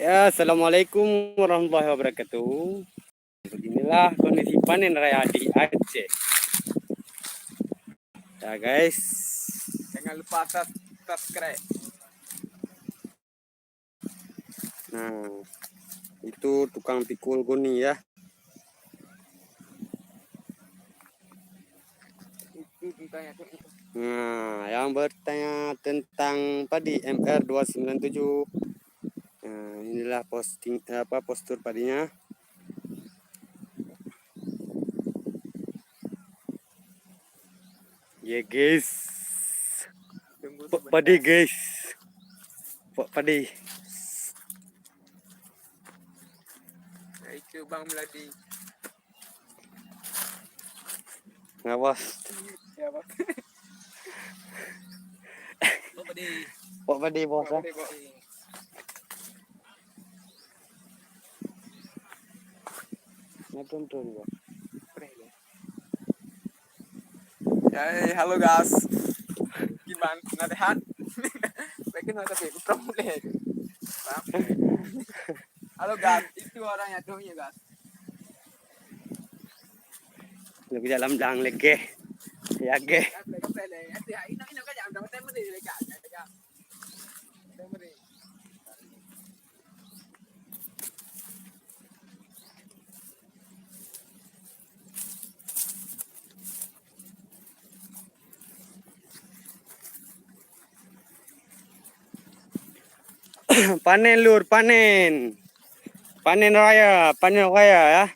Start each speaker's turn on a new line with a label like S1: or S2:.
S1: Ya, Assalamualaikum warahmatullahi wabarakatuh. Beginilah kondisi panen raya di Aceh. Ya guys.
S2: Jangan lupa subscribe.
S1: Nah, itu tukang pikul goni ya. Nah, yang bertanya tentang padi MR297. Nah, inilah postur padinya. Ya guys. Padi guys. Padi.
S2: Itu Bang Meladi.
S1: Ngawas.
S2: Ya, Bang.
S1: Pak padi bos.
S2: Ya, halo guys. Gimana nasihat? Bikin mata aku problem. Halo guys, itu orangnya tuh ya guys.
S1: Lebih dalam dang lagi. Ya ge. Panen lur, panen. Panen raya ya.